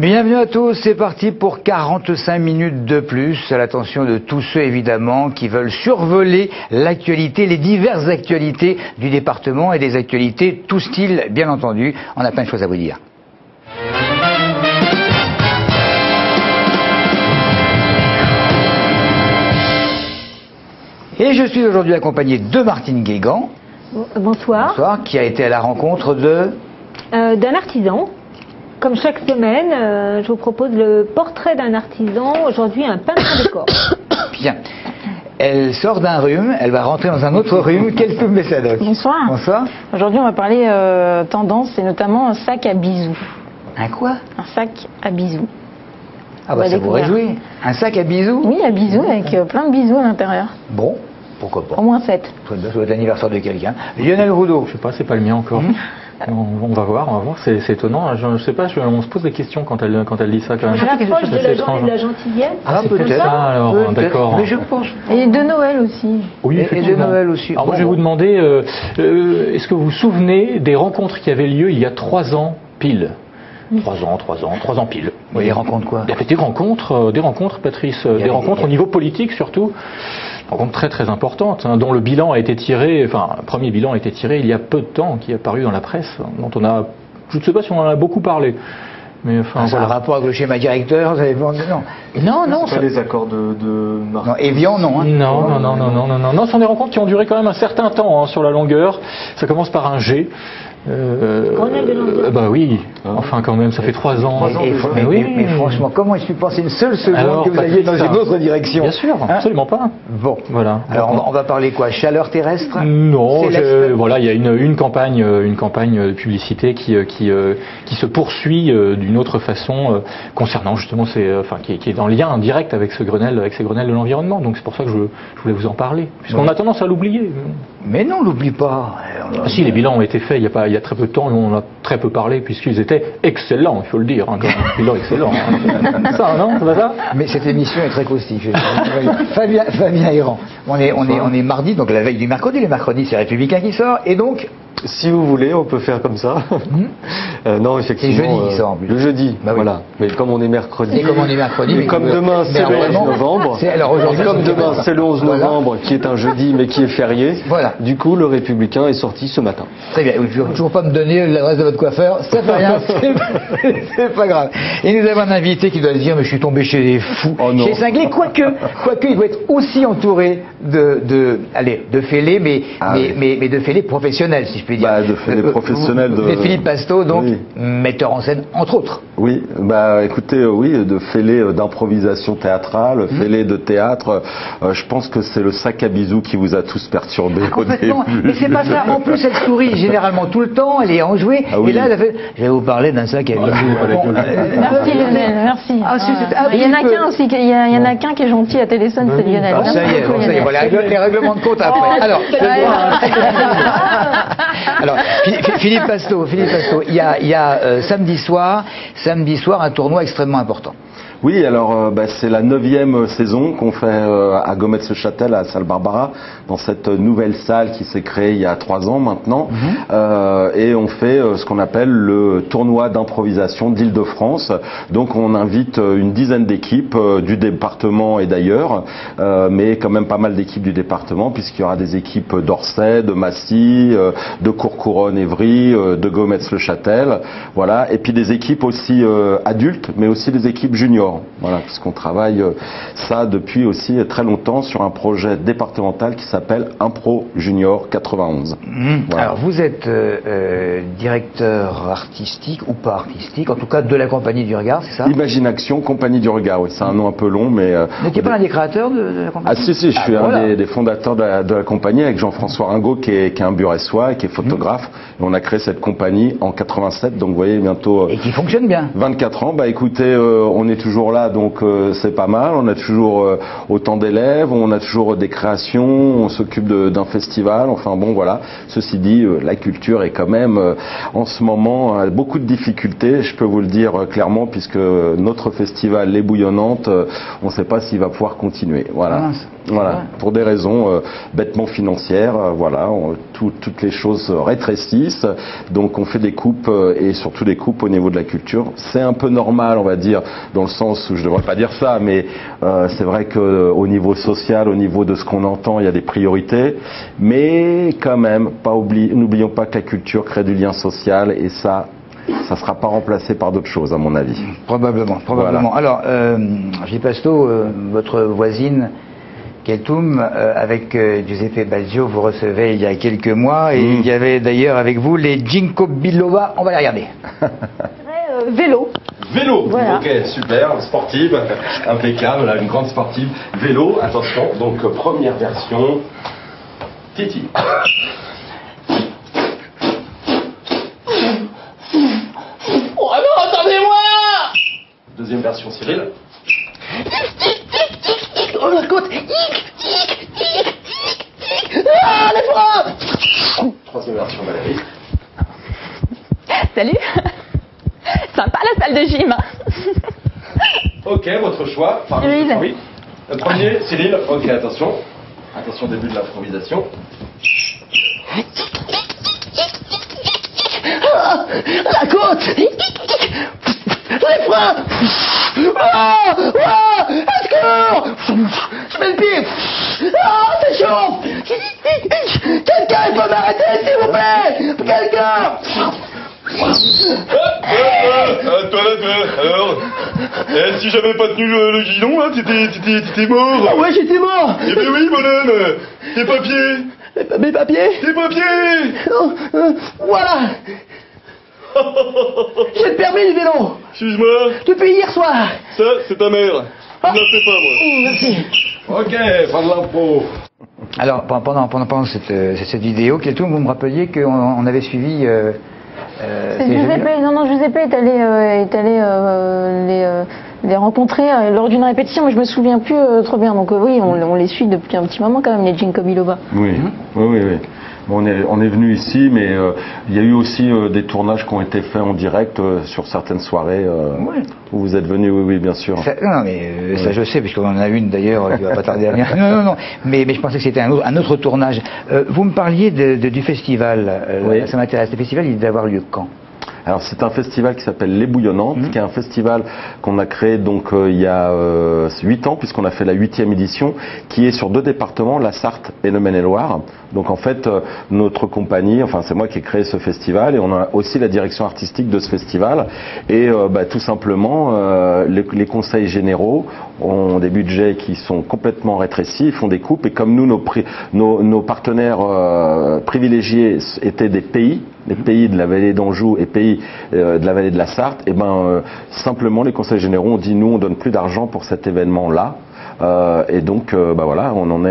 Bienvenue à tous, c'est parti pour 45 minutes de plus, à l'attention de tous ceux évidemment qui veulent survoler l'actualité, les diverses actualités du département et des actualités tout style bien entendu. On a plein de choses à vous dire. Et je suis aujourd'hui accompagné de Martine Guégan. Bonsoir. Bonsoir, qui a été à la rencontre d'un artisan. Comme chaque semaine, je vous propose le portrait d'un artisan, aujourd'hui un peintre de décor. Bien. Elle sort d'un rhume, elle va rentrer dans un autre rhume. Quel tout Mésadoc. Bonsoir. Bonsoir. Aujourd'hui, on va parler tendance et notamment un sac à bisous. Un quoi? Un sac à bisous. Ah bah ça vous réjouit. Un sac à bisous? Oui, à bisous, avec plein de bisous à l'intérieur. Bon, pourquoi pas. Au moins 7. Ça doit être l'anniversaire de quelqu'un. Lionel Roudot. Je sais pas, c'est pas le mien encore. On va voir, c'est étonnant. Je sais pas, on se pose des questions quand elle dit ça quand même. Rapproche de la journée de la gentillesse. Ah, c'est peut-être ça alors, d'accord. Mais je pense. Et de Noël aussi. Oui, et de Noël aussi. Alors moi je vais vous demander, est-ce que vous vous souvenez des rencontres qui avaient lieu il y a 3 ans pile? 3 ans pile. Oui, des rencontres quoi? Des rencontres, Patrice, des rencontres au niveau politique surtout. Rencontre très très importante, dont le bilan a été tiré, enfin, un premier bilan a été tiré il y a peu de temps, qui est apparu dans la presse, dont on a, je ne sais pas si on en a beaucoup parlé. Mais enfin, voilà. Un rapport avec le schéma directeur, vous avez non. Non, c'est pas les accords de non, Evian, non. Hein. Non, ce sont des rencontres qui ont duré quand même un certain temps sur la longueur. Ça commence par un G. Grenelle de longueur. Bah oui, enfin quand même, ça fait 3 ans. Mais franchement, comment est-ce que tu pensais une seule seconde alors, que vous alliez dans une autre direction? Bien sûr, absolument pas. Bon, voilà. Alors on va parler quoi? Chaleur terrestre? Non, voilà, il y a une campagne de publicité qui se poursuit d'une autre façon concernant justement qui est en lien direct avec ces Grenelles de l'environnement. Donc c'est pour ça que je voulais vous en parler, puisqu'on a tendance à l'oublier. Mais non, on l'oublie pas. Si les bilans ont été faits il y a très peu de temps, et on en a très peu parlé puisqu'ils étaient excellents, il faut le dire, quand même. Bilan excellent. Ça, non, c'est pas ça? Mais cette émission est très caustique. Fabien Héran. On est mardi, donc la veille du mercredi. Le mercredi, c'est Républicain qui sort, et donc. Si vous voulez, on peut faire comme ça. Non, effectivement. C'est jeudi qui sort en plus. Le jeudi, bah oui. Voilà. Mais comme on est mercredi. Et comme on est mercredi. Et comme demain, c'est le 11 novembre. Et comme demain, c'est le 11 novembre, qui est un jeudi, mais qui est férié. Voilà. Du coup, le Républicain est sorti ce matin. Très bien. Vous ne pouvez toujours pas me donner l'adresse de votre coiffeur. Ça fait rien. C'est pas grave. Et nous avons un invité qui doit se dire, mais je suis tombé chez les fous. Oh non. Chez cinglés. Quoique, il doit être aussi entouré de fêlés, mais de fêlés professionnels, si je puis dire. Bah, de fêlés professionnels. Vous êtes Philippe Pasteau, donc, oui. metteur en scène, entre autres. Oui, bah écoutez, oui, de fêlés d'improvisation théâtrale, fêlés de théâtre. Je pense que c'est le sac à bisous qui vous a tous perturbé au début. Mais c'est pas ça. En plus, elle sourit généralement tout le temps, elle est enjouée. Ah oui. Et là, elle a fait, je vais vous parler d'un sac à bisous. Merci Lionel, merci. Il y en a qu'un aussi, il y en a qu'un qui est gentil à téléphone, c'est Lionel. Ah, ça y est, voilà, les règlements de compte après. Alors, Philippe Pasteau, il y a samedi soir, un tournoi extrêmement important. Oui, alors c'est la 9e saison qu'on fait à Gometz-le-Châtel, à Salle Barbara, dans cette nouvelle salle qui s'est créée il y a 3 ans maintenant. Et on fait ce qu'on appelle le tournoi d'improvisation d'Île-de-France. Donc on invite une dizaine d'équipes du département et d'ailleurs, mais quand même pas mal d'équipes du département, puisqu'il y aura des équipes d'Orsay, de Massy, de Courcouronnes-Évry, de Gometz-le-Châtel, voilà. Et puis des équipes aussi adultes, mais aussi des équipes juniors. Voilà, puisqu'on travaille ça depuis aussi très longtemps sur un projet départemental qui s'appelle Impro Junior 91. Voilà. Alors vous êtes directeur artistique ou pas artistique, en tout cas de la Compagnie du Regard, c'est ça? Imagination, Compagnie du Regard, oui, c'est un nom un peu long, mais... Vous n'étiez pas un des créateurs de la Compagnie? Ah si, je suis un des fondateurs de la Compagnie avec Jean-François Ringot qui est un buressois et qui est photographe. Et on a créé cette compagnie en 87, donc vous voyez bientôt... et qui fonctionne bien. 24 ans, bah écoutez, on est toujours là, donc c'est pas mal. On a toujours autant d'élèves, on a toujours des créations, on s'occupe d'un festival. Enfin bon, voilà. Ceci dit, la culture est quand même en ce moment beaucoup de difficultés. Je peux vous le dire clairement, puisque notre festival Les Bouillonnantes, on ne sait pas s'il va pouvoir continuer. Voilà. Voilà. Pour des raisons bêtement financières. Voilà. toutes les choses rétrécissent. Donc on fait des coupes et surtout des coupes au niveau de la culture. C'est un peu normal, on va dire, dans le sens où je ne devrais pas dire ça, mais c'est vrai qu'au niveau social, au niveau de ce qu'on entend, il y a des priorités. Mais quand même, n'oublions pas que la culture crée du lien social et ça ne sera pas remplacé par d'autres choses, à mon avis. Probablement. Voilà. Alors, Gilles Pasto, votre voisine Keltoum, avec Giuseppe Balzio, vous recevez il y a quelques mois, et il y avait d'ailleurs avec vous les Ginkgo biloba. On va les regarder. Vélo. Vélo, voilà. Ok, super, sportive, impeccable, là, une grande sportive. Vélo, attention, donc première version, Titi. Oh non, attendez-moi! Deuxième version, Cyril. Oh la côte! Ah, les bras! Troisième version, Valérie. Salut. Sympa la salle de gym. Ok, votre choix. Cyril. Oui. Le premier, Cyril. Ok, attention. Attention, début de l'improvisation. Ah, la côte! Les freins! Ah! Ah! À secours! Je mets le pied! Ah, c'est chaud! Quelqu'un peut m'arrêter, s'il vous plaît! Quelqu'un! Alors, si j'avais pas tenu le guidon, là, t'étais mort. Ah ouais, j'étais mort! Eh ben oui, bonhomme. Tes papiers. Mes papiers? Tes papiers. Voilà! J'ai le permis de vélo! Excuse-moi, Depuis hier soir! ça, c'est ta mère. Je ne la fais pas, moi. Merci! Ok, fin de l'impro. Alors, pendant cette vidéo, Keltoum, vous me rappeliez qu'on avait suivi... C'est Giuseppe. Non, Giuseppe est allé les rencontrer lors d'une répétition, mais je me souviens plus trop bien. Donc oui, on les suit depuis un petit moment quand même, les Ginkgo biloba. Oui, oui. On est venu ici, mais il y a eu aussi des tournages qui ont été faits en direct sur certaines soirées où vous êtes venus, oui, bien sûr. Non, mais ça je sais, puisqu'on en a une d'ailleurs qui va pas tarder à venir. Non. Mais je pensais que c'était un autre tournage. Vous me parliez du festival. Oui. Ça m'intéresse. Le festival, il doit avoir lieu quand ? Alors c'est un festival qui s'appelle Les Bouillonnantes, qui est un festival qu'on a créé donc il y a 8 ans, puisqu'on a fait la 8e édition, qui est sur 2 départements, la Sarthe et le Maine-et-Loire. Donc en fait, notre compagnie, enfin c'est moi qui ai créé ce festival, et on a aussi la direction artistique de ce festival. Et tout simplement, les conseils généraux ont des budgets qui sont complètement rétrécis, ils font des coupes, et comme nous, nos partenaires privilégiés étaient des pays, les pays de la vallée d'Anjou et pays de la vallée de la Sarthe, et simplement les conseils généraux ont dit nous on donne plus d'argent pour cet événement-là. Et donc, voilà, on en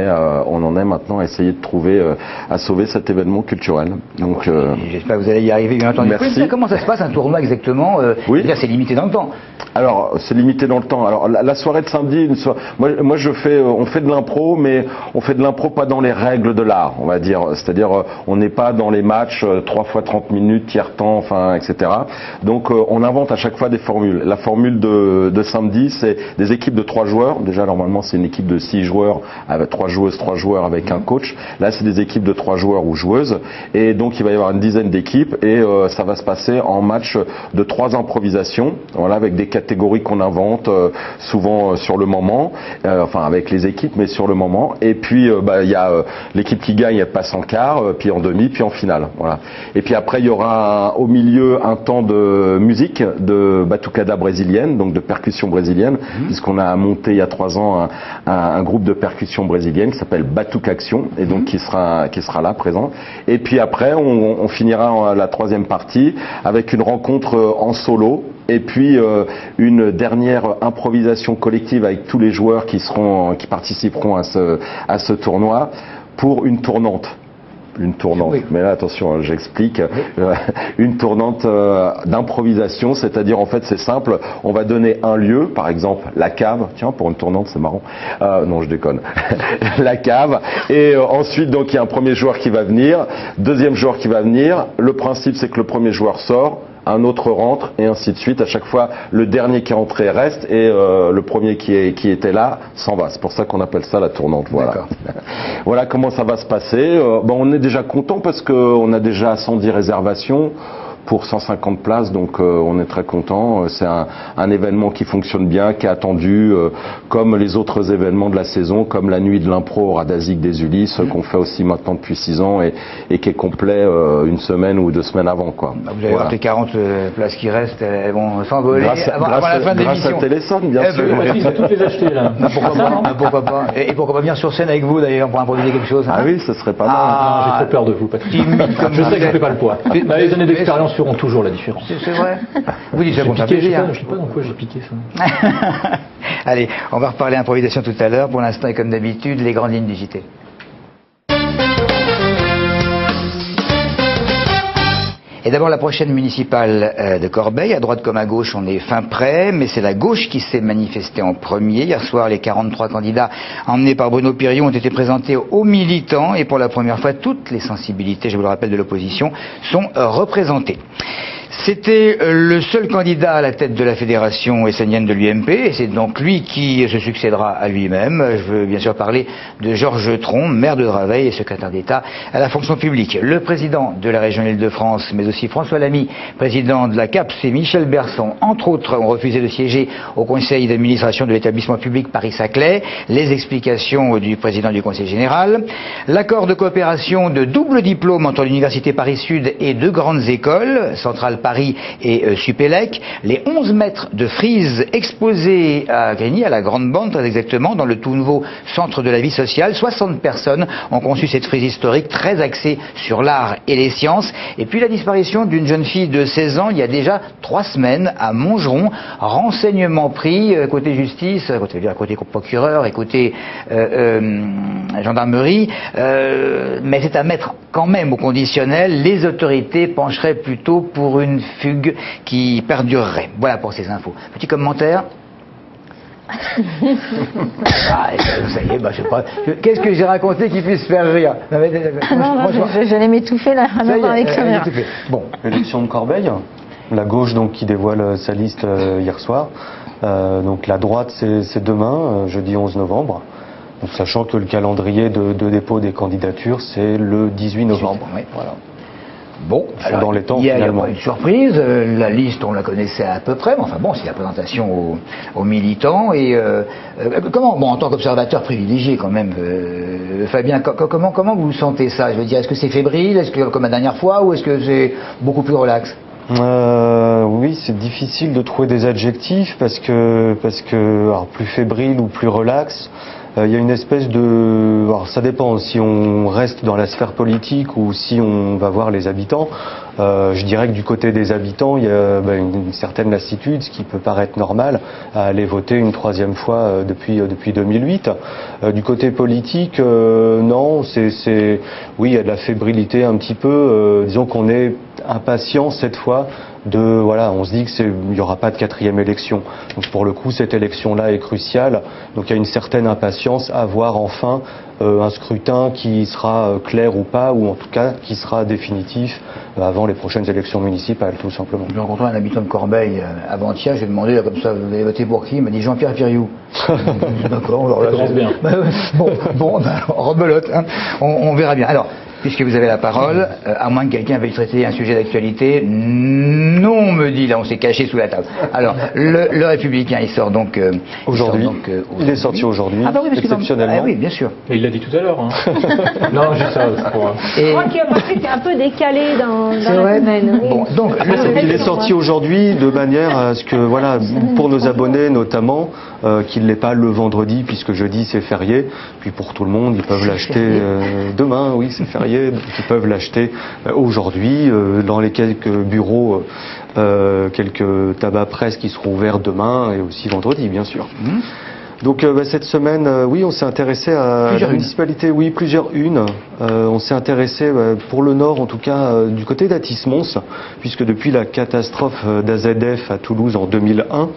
est maintenant à essayer de trouver, à sauver cet événement culturel. Donc, j'espère que vous allez y arriver, bien entendu. Merci. Comment ça se passe un tournoi exactement? Oui. C'est limité dans le temps. Alors, c'est limité dans le temps. Alors, la soirée de samedi, moi, on fait de l'impro, mais on fait de l'impro pas dans les règles de l'art, on va dire. C'est-à-dire, on n'est pas dans les matchs 3 fois 30 minutes, tiers-temps, enfin, etc. Donc, on invente à chaque fois des formules. La formule de samedi, c'est des équipes de 3 joueurs. Déjà, normalement, c'est une équipe de 6 joueurs, avec 3 joueuses, 3 joueurs avec un coach. Là, c'est des équipes de 3 joueurs ou joueuses. Et donc, il va y avoir une dizaine d'équipes et ça va se passer en match de 3 improvisations, voilà, avec des catégories qu'on invente, souvent sur le moment, enfin avec les équipes, mais sur le moment. Et puis, il y a l'équipe qui gagne, elle passe en quart, puis en demi, puis en finale. Voilà. Et puis après, il y aura au milieu un temps de musique, de batucada brésilienne, donc de percussion brésilienne, puisqu'on a monté il y a 3 ans un groupe de percussion brésilienne qui s'appelle Batuque Action, et donc qui sera là présent. Et puis après, on finira la 3e partie avec une rencontre en solo, et puis une dernière improvisation collective avec tous les joueurs qui participeront à ce tournoi pour une tournante. Une tournante, oui. Mais là attention, j'explique. Une tournante d'improvisation, c'est-à-dire en fait c'est simple, on va donner un lieu, par exemple la cave, tiens pour une tournante c'est marrant, non je déconne, la cave, et ensuite donc il y a un premier joueur qui va venir, deuxième joueur qui va venir, le principe c'est que le premier joueur sort, un autre rentre, et ainsi de suite. À chaque fois, le dernier qui est rentré reste, et le premier qui était là s'en va. C'est pour ça qu'on appelle ça la tournante. Voilà. Voilà comment ça va se passer. On est déjà content parce qu'on a déjà 110 réservations pour 150 places, donc on est très content. C'est un événement qui fonctionne bien, qui est attendu, comme les autres événements de la saison, comme la nuit de l'impro au Radasic des Ulysses, qu'on fait aussi maintenant depuis 6 ans, et qui est complet une semaine ou 2 semaines avant, quoi. Vous allez voir que les 40 places qui restent, elles vont s'envoler avant la fin de l'émission. Grâce à Téléson, bien sûr. Il va toutes les acheter, là. Pourquoi pas. Et pourquoi pas venir sur scène avec vous, d'ailleurs, pour improviser quelque chose. Ah oui, ce serait pas mal. J'ai trop peur de vous, Patrick. Je sais que je ne fais pas le poids. Les années d'expérience feront toujours la différence. C'est vrai. Vous dites ça pour faire Je plaisir. sais pas dans quoi j'ai piqué ça. Allez, on va reparler improvisation tout à l'heure. Pour l'instant, et comme d'habitude, les grandes lignes du JT. Et d'abord la prochaine municipale de Corbeil, à droite comme à gauche on est fin prêt, mais c'est la gauche qui s'est manifestée en premier. Hier soir les 43 candidats emmenés par Bruno Pirion ont été présentés aux militants et pour la première fois toutes les sensibilités, je vous le rappelle, de l'opposition sont représentées. C'était le seul candidat à la tête de la fédération essénienne de l'UMP et c'est donc lui qui se succédera à lui-même. Je veux bien sûr parler de Georges Tron, maire de Draveil et secrétaire d'État à la fonction publique. Le président de la région Île-de-France, mais aussi François Lamy, président de la CAPS, et Michel Berson, entre autres, ont refusé de siéger au conseil d'administration de l'établissement public Paris-Saclay. Les explications du président du conseil général. L'accord de coopération de double diplôme entre l'université Paris-Sud et 2 grandes écoles, Centrale Paris et Supélec, les 11 mètres de frise exposés à Grigny, à la Grande Bande très exactement, dans le tout nouveau centre de la vie sociale. 60 personnes ont conçu cette frise historique très axée sur l'art et les sciences. Et puis la disparition d'une jeune fille de 16 ans il y a déjà 3 semaines à Montgeron. Renseignements pris côté justice, côté procureur et côté gendarmerie, mais c'est à mettre quand même au conditionnel. Les autorités pencheraient plutôt pour une fugue qui perdurerait. Voilà pour ces infos. Petit commentaire. Ça y est, je sais pas. Qu'est-ce que j'ai raconté qui puisse faire rire? J'allais m'étouffer là, avec ça. Bon, élection de Corbeil, la gauche donc qui dévoile sa liste hier soir. Donc la droite c'est demain, jeudi 11 novembre. Donc, sachant que le calendrier de dépôt des candidatures c'est le 18 novembre. Oui, voilà. Bon, alors, dans les temps, il y a finalement. pas une surprise, la liste on la connaissait à peu près, mais enfin bon, c'est la présentation aux militants et comment, bon en tant qu'observateur privilégié quand même, Fabien, comment vous sentez ça? Je veux dire, est-ce que c'est fébrile, est-ce que comme la dernière fois, ou est-ce que c'est beaucoup plus relax? Oui, c'est difficile de trouver des adjectifs parce que alors, plus fébrile ou plus relax. Il y a une espèce de... Alors ça dépend si on reste dans la sphère politique ou si on va voir les habitants. Je dirais que du côté des habitants, il y a une certaine lassitude, ce qui peut paraître normal, à aller voter une 3e fois depuis 2008. Du côté politique, non, oui, il y a de la fébrilité un petit peu. Disons qu'on est impatient cette fois on se dit qu'il n'y aura pas de 4e élection. Donc pour le coup, cette élection-là est cruciale. Donc il y a une certaine impatience à voir enfin un scrutin qui sera clair ou pas, ou en tout cas qui sera définitif avant les prochaines élections municipales, tout simplement. J'ai rencontré un habitant de Corbeil avant-hier, j'ai demandé là, comme ça, vous avez voté pour qui? Il m'a dit Jean-Pierre Piriou. D'accord, alors là, commence bien. Rebelote, hein. On verra bien. Alors, puisque vous avez la parole, à moins que quelqu'un veuille traiter un sujet d'actualité, non, on me dit, là, on s'est caché sous la table. Alors, le Républicain, il sort donc... aujourd'hui. Il est sorti aujourd'hui, ah, bah oui, exceptionnellement. Ah oui, bien sûr. Et il l'a dit tout à l'heure. Hein. Non, j'ai ça. Je crois qu'il a marqué que c'est un peu décalé dans la semaine. Bon, donc, il est sorti aujourd'hui de manière à ce que, voilà, pour nos abonnés notamment, qu'il ne l'est pas le vendredi, puisque jeudi c'est férié. Puis pour tout le monde, ils peuvent l'acheter demain, oui, c'est férié, donc ils peuvent l'acheter aujourd'hui dans les quelques bureaux, quelques tabacs presse qui seront ouverts demain et aussi vendredi, bien sûr. Donc cette semaine, oui, on s'est intéressé à la municipalité, oui, plusieurs unes. On s'est intéressé pour le nord, en tout cas, du côté d'Athis-Mons, puisque depuis la catastrophe d'AZF à Toulouse en 2001,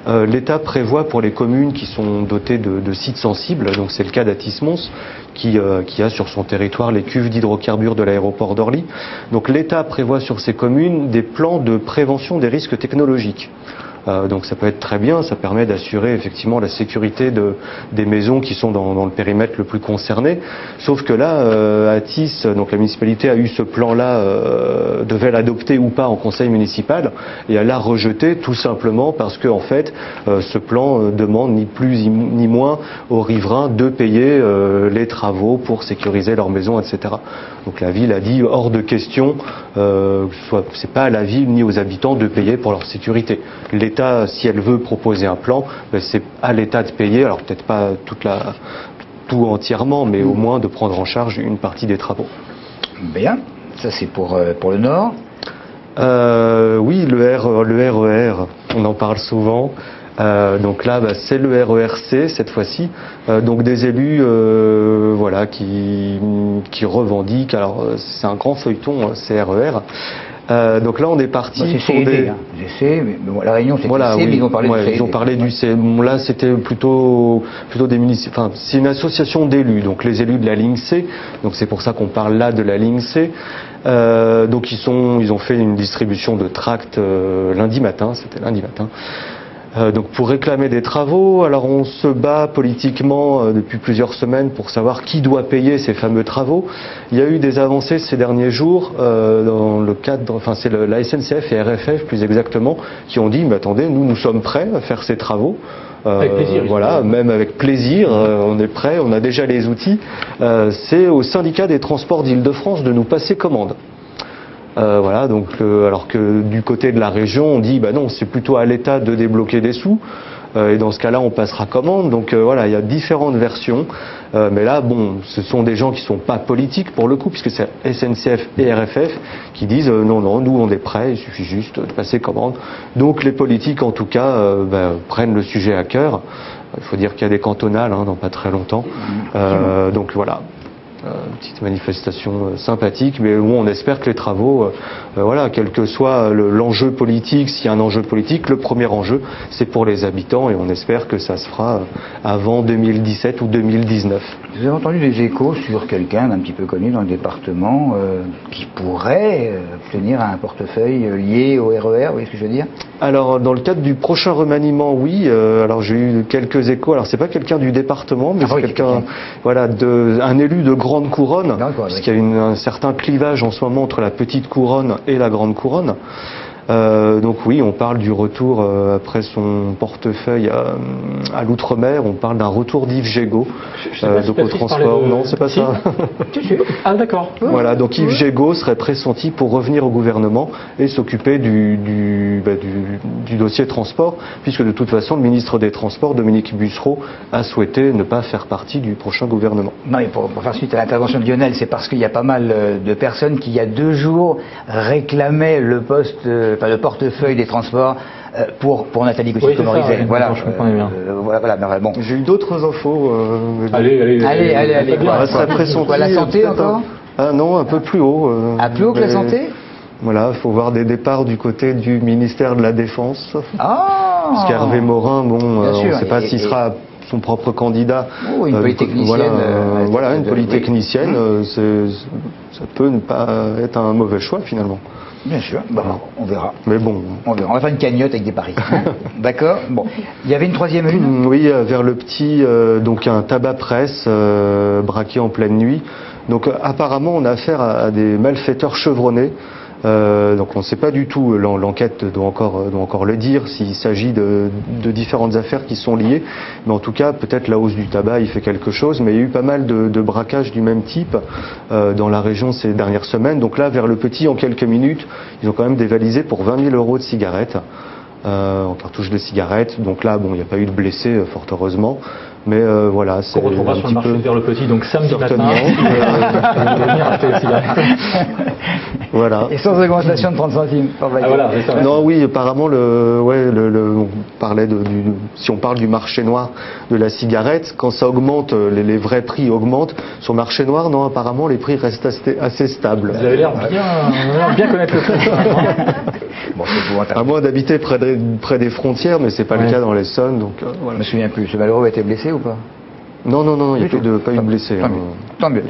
l'État prévoit pour les communes qui sont dotées de sites sensibles, donc c'est le cas d'Athis-Mons, qui a sur son territoire les cuves d'hydrocarbures de l'aéroport d'Orly. Donc l'État prévoit sur ces communes des plans de prévention des risques technologiques. Donc ça peut être très bien, ça permet d'assurer effectivement la sécurité des maisons qui sont dans le périmètre le plus concerné. Sauf que là, Athis, donc la municipalité a eu ce plan-là, devait l'adopter ou pas en conseil municipal, et elle l'a rejeté tout simplement parce que en fait, ce plan demande ni plus ni moins aux riverains de payer les travaux pour sécuriser leur maison, etc. Donc la ville a dit hors de question, c'est pas à la ville ni aux habitants de payer pour leur sécurité. L'État, si elle veut proposer un plan, c'est à l'État de payer, alors peut-être pas tout entièrement, mais au moins de prendre en charge une partie des travaux. Bien, ça c'est pour le Nord. Oui, le RER, on en parle souvent. Donc là, c'est le RERC cette fois-ci. Donc des élus, voilà, qui revendiquent. Alors c'est un grand feuilleton, CRER. Donc là, on est parti pour des essais. Mais bon, la Réunion, c'est voilà, CED, oui, mais ils ont parlé du CED. Ils ont parlé du CED. Bon, là, c'était plutôt des municipalités. Enfin, c'est une association d'élus, donc les élus de la ligne C. Donc c'est pour ça qu'on parle là de la ligne C. Donc ils ont fait une distribution de tracts lundi matin. C'était lundi matin. Donc pour réclamer des travaux, alors on se bat politiquement depuis plusieurs semaines pour savoir qui doit payer ces fameux travaux. Il y a eu des avancées ces derniers jours dans le cadre, enfin c'est la SNCF et RFF plus exactement, qui ont dit mais attendez, nous sommes prêts à faire ces travaux. Avec plaisir. Voilà, même avec plaisir, on est prêt, on a déjà les outils. C'est au syndicat des transports d'Île-de-France de nous passer commande. Voilà, donc alors que du côté de la région, on dit bah non, c'est plutôt à l'État de débloquer des sous. Et dans ce cas-là, on passera commande. Donc voilà, il y a différentes versions. Mais là, bon, ce sont des gens qui sont pas politiques pour le coup, puisque c'est SNCF et RFF qui disent non, nous on est prêts, il suffit juste de passer commande. Donc les politiques, en tout cas, prennent le sujet à cœur. Il faut dire qu'il y a des cantonales dans pas très longtemps. Donc voilà. Petite manifestation sympathique, mais où on espère que les travaux, voilà, quel que soit l'enjeu politique, s'il y a un enjeu politique, le premier enjeu, c'est pour les habitants, et on espère que ça se fera avant 2017 ou 2019. Vous avez entendu des échos sur quelqu'un d'un petit peu connu dans le département qui pourrait obtenir un portefeuille lié au RER, vous voyez ce que je veux dire? Alors, dans le cadre du prochain remaniement, oui. Alors, j'ai eu quelques échos. Alors, c'est pas quelqu'un du département, mais c'est quelqu'un, voilà, un élu de Grande Couronne, parce qu'il y a un certain clivage en ce moment entre la Petite Couronne et la Grande Couronne. Donc oui, on parle du retour après son portefeuille à l'outre-mer. On parle d'un retour d'Yves Gégaud au transport. Non, c'est pas ça. Ah d'accord. Voilà, donc Yves Gégaud serait pressenti pour revenir au gouvernement et s'occuper du dossier transport, puisque de toute façon le ministre des Transports, Dominique Bussereau, a souhaité ne pas faire partie du prochain gouvernement. Non, mais pour faire suite à l'intervention de Lionel, c'est parce qu'il y a pas mal de personnes qui il y a 2 jours réclamaient le poste. Le portefeuille des transports pour Nathalie Gauthier-Comorizet. Voilà, je comprends bien. Voilà, bon. J'ai eu d'autres infos. Allez, ça pressenti. La santé encore? Ah non, un peu plus haut. Plus haut que la santé? Voilà, il faut voir des départs du côté du ministère de la Défense. Parce qu'Hervé Morin, on ne sait pas s'il sera son propre candidat. Une polytechnicienne. Voilà, une polytechnicienne, ça peut ne pas être un mauvais choix finalement. Bien sûr, on verra. Mais bon. On verra. On va faire une cagnotte avec des paris. D'accord. Bon. Il y avait une troisième une. Oui, vers le petit, donc un tabac presse braqué en pleine nuit. Donc apparemment, on a affaire à des malfaiteurs chevronnés. Donc on ne sait pas du tout, l'enquête doit encore le dire, s'il s'agit de différentes affaires qui sont liées, mais en tout cas peut-être la hausse du tabac il fait quelque chose, mais il y a eu pas mal de braquages du même type dans la région ces dernières semaines. Donc là vers le petit, en quelques minutes, ils ont quand même dévalisé pour 20 000 € de cigarettes, en cartouches de cigarettes. Donc là bon, il n'y a pas eu de blessés fort heureusement. Mais voilà, c'est on retrouvera sur le marché vers le petit, donc samedi matin. Voilà. Et sans augmentation de 30 centimes. Ah, voilà, c'est ça. Non, oui, apparemment, on parlait si on parle du marché noir de la cigarette, quand ça augmente, les vrais prix augmentent. Sur le marché noir, non, apparemment, les prix restent assez stables. Vous avez l'air bien connaître le prix. Bon, c'est épouvantable. À moins d'habiter près des frontières, mais c'est pas le cas dans l'Essonne, donc voilà. Je me souviens plus. Ce malheureux a été blessé ou pas? Non, il n'y a pas eu de blessés. Tant mieux.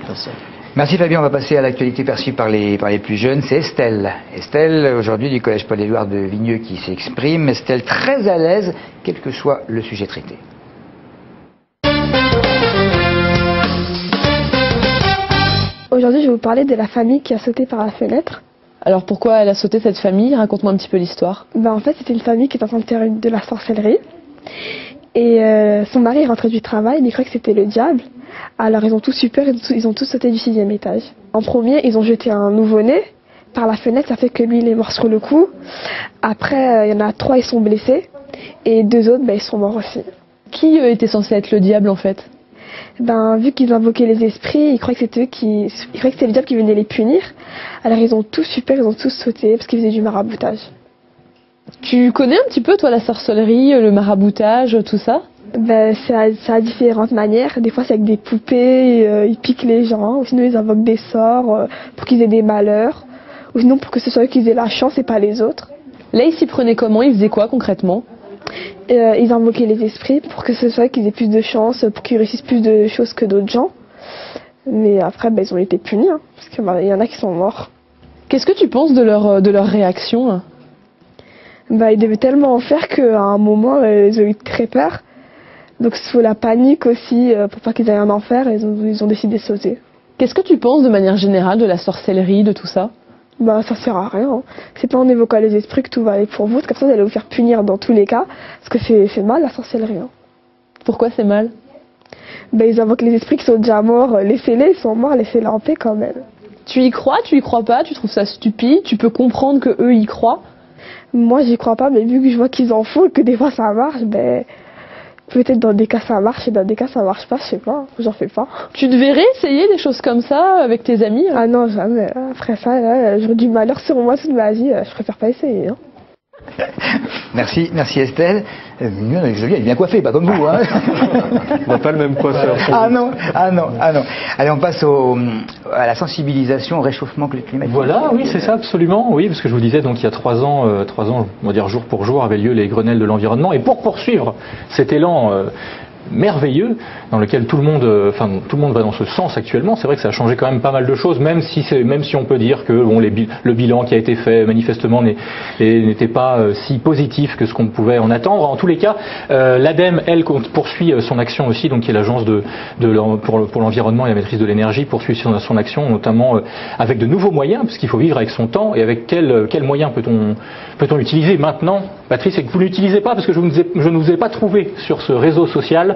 Merci Fabien, on va passer à l'actualité perçue par les plus jeunes, c'est Estelle. Estelle, aujourd'hui du collège Paul-Éluard de Vigneux qui s'exprime. Estelle très à l'aise, quel que soit le sujet traité. Aujourd'hui, je vais vous parler de la famille qui a sauté par la fenêtre. Alors pourquoi elle a sauté cette famille? Raconte-moi un petit peu l'histoire. En fait, c'était une famille qui était en train de faire de la sorcellerie. Et son mari est rentré du travail, mais il croyait que c'était le diable. Alors ils ont tous eu peur, ils ont tous sauté du 6e étage. En premier, ils ont jeté un nouveau-né par la fenêtre, ça fait que lui il est mort sur le coup. Après, il y en a 3, ils sont blessés. Et 2 autres, ils sont morts aussi. Qui était censé être le diable en fait? Vu qu'ils invoquaient les esprits, ils croyaient que c'était le diable qui venait les punir. Alors ils ont tous eu peur, ils ont tous sauté parce qu'ils faisaient du maraboutage. Tu connais un petit peu toi la sorcellerie, le maraboutage, tout ça? C'est à différentes manières. Des fois c'est avec des poupées, ils piquent les gens, ou sinon ils invoquent des sorts pour qu'ils aient des malheurs, ou sinon pour que ce soit eux qui aient la chance et pas les autres. Là ils s'y prenaient comment? Ils faisaient quoi concrètement? Ils invoquaient les esprits pour que ce soit qu'ils aient plus de chance, pour qu'ils réussissent plus de choses que d'autres gens. Mais après ils ont été punis, parce qu'il y en a qui sont morts. Qu'est-ce que tu penses de leur réaction? Ils devaient tellement en faire qu'à un moment ils ont eu très peur. Donc sous la panique aussi, pour pas qu'ils aient un enfer, ils ont décidé de sauter. Qu'est-ce que tu penses de manière générale de la sorcellerie, de tout ça? Ça sert à rien. C'est pas en évoquant les esprits que tout va aller pour vous. Comme ça, vous allez vous faire punir dans tous les cas. Parce que c'est mal la sorcellerie. Pourquoi c'est mal? Ils invoquent les esprits qui sont déjà morts. Laissez-les, ils sont morts, laissez-les en paix quand même. Tu y crois? Tu y crois pas? Tu trouves ça stupide? Tu peux comprendre que eux y croient? Moi, j'y crois pas, mais vu que je vois qu'ils en font et que des fois ça marche, peut-être dans des cas ça marche et dans des cas ça marche pas, je sais pas, j'en fais pas. Tu te verrais essayer des choses comme ça avec tes amis? Ah non, jamais. Après ça, j'aurais du malheur sur moi toute ma vie, je préfère pas essayer. Merci Estelle. Jolie, elle est bien coiffée, pas comme vous. On n'a pas le même coiffeur. Ah non. Allez, on passe à la sensibilisation au réchauffement climatique. Voilà, oui, c'est ça, absolument. Oui, parce que je vous disais, donc il y a 3 ans, on va dire jour pour jour, avaient lieu les Grenelles de l'environnement. Et pour poursuivre cet élan merveilleux dans lequel tout le monde va dans ce sens actuellement. C'est vrai que ça a changé quand même pas mal de choses, même si on peut dire que le bilan qui a été fait manifestement n'était pas si positif que ce qu'on pouvait en attendre. En tous les cas, l'ADEME, elle, poursuit son action aussi, donc qui est l'agence pour l'environnement et la maîtrise de l'énergie, poursuit son action, notamment avec de nouveaux moyens, parce qu'il faut vivre avec son temps. Et avec quels moyens peut-on utiliser maintenant, Patrice, et que vous n'utilisez pas parce que je ne vous ai pas trouvé sur ce réseau social?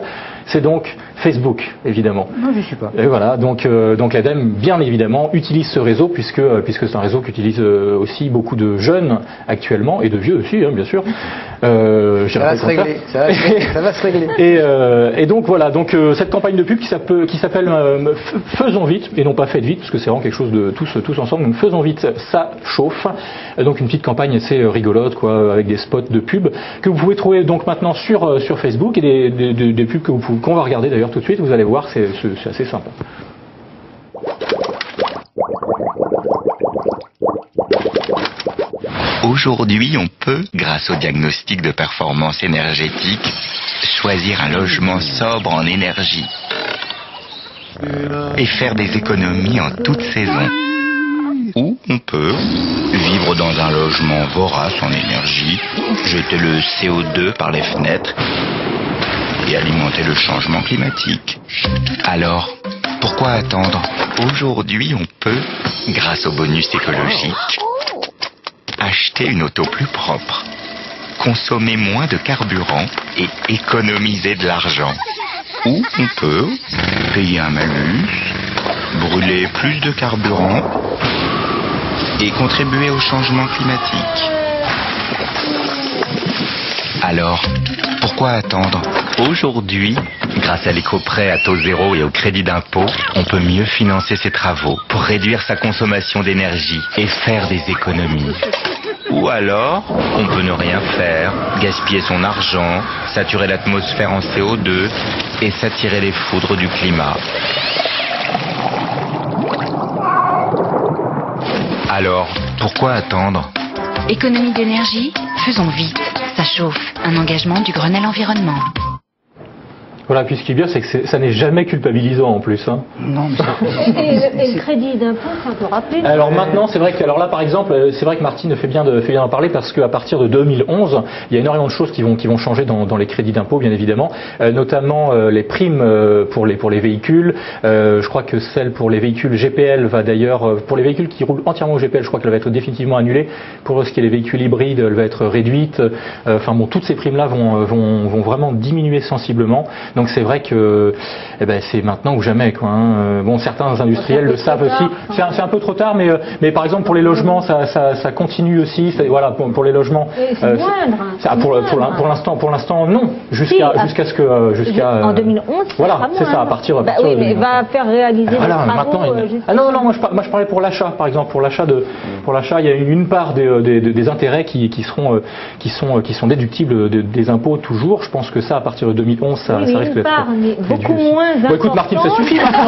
C'est donc Facebook, évidemment. Non, je ne suis pas. Et voilà, donc l'ADEME, bien évidemment, utilise ce réseau puisque c'est un réseau qu'utilisent aussi beaucoup de jeunes actuellement, et de vieux aussi, bien sûr. Ça va se régler. Ça va se régler. Et donc voilà, cette campagne de pub qui s'appelle Faisons vite, et non pas Faites vite, parce que c'est vraiment quelque chose de tous ensemble. Donc Faisons vite, ça chauffe. Donc une petite campagne assez rigolote, avec des spots de pub que vous pouvez trouver donc maintenant sur Facebook, et des pubs qu'on va regarder d'ailleurs tout de suite. Vous allez voir, c'est assez sympa. Aujourd'hui, on peut, grâce au diagnostic de performance énergétique, choisir un logement sobre en énergie et faire des économies en toute saison. Ou on peut vivre dans un logement vorace en énergie, jeter le CO2 par les fenêtres et alimenter le changement climatique. Alors, pourquoi attendre? Aujourd'hui, on peut, grâce au bonus écologique, acheter une auto plus propre, consommer moins de carburant et économiser de l'argent. Ou on peut payer un malus, brûler plus de carburant et contribuer au changement climatique. Alors, pourquoi attendre? Aujourd'hui, Grâce à l'éco-prêt à taux zéro et au crédit d'impôt, on peut mieux financer ses travaux pour réduire sa consommation d'énergie et faire des économies. Ou alors, on peut ne rien faire, gaspiller son argent, saturer l'atmosphère en CO2 et s'attirer les foudres du climat. Alors, pourquoi attendre? Économie d'énergie, faisons vite. Ça chauffe. Un engagement du Grenelle Environnement. Voilà, puis ce qui est bien, c'est que ça n'est jamais culpabilisant en plus. Hein. Non, et le crédit d'impôt, ça peut rappeler. Alors maintenant, c'est vrai que, alors là par exemple, c'est vrai que Martine fait bien d'en parler parce qu'à partir de 2011, il y a énormément de choses qui vont changer dans les crédits d'impôt, bien évidemment, notamment les primes pour les véhicules. Je crois que celle pour les véhicules GPL va d'ailleurs, pour les véhicules qui roulent entièrement au GPL, je crois qu'elle va être définitivement annulée. Pour ce qui est les véhicules hybrides, elle va être réduite. Enfin bon, toutes ces primes-là vont vraiment diminuer sensiblement. Donc c'est vrai que c'est maintenant ou jamais, quoi. Hein. Bon, certains industriels le savent aussi. C'est un peu trop tard, mais par exemple pour les logements, ça continue aussi. Voilà, pour les logements. C'est moindre. Pour l'instant, non. Jusqu'à ce que en 2011. Voilà, c'est ça. À partir oui, mais va faire réaliser. Voilà, maintenant. Non, moi je parlais pour l'achat, par exemple, pour l'achat, il y a une part des intérêts qui sont déductibles des impôts toujours. Je pense que ça, à partir de 2011, ça risque d'être beaucoup moins important. Bon, écoute Martine, ça suffit maintenant.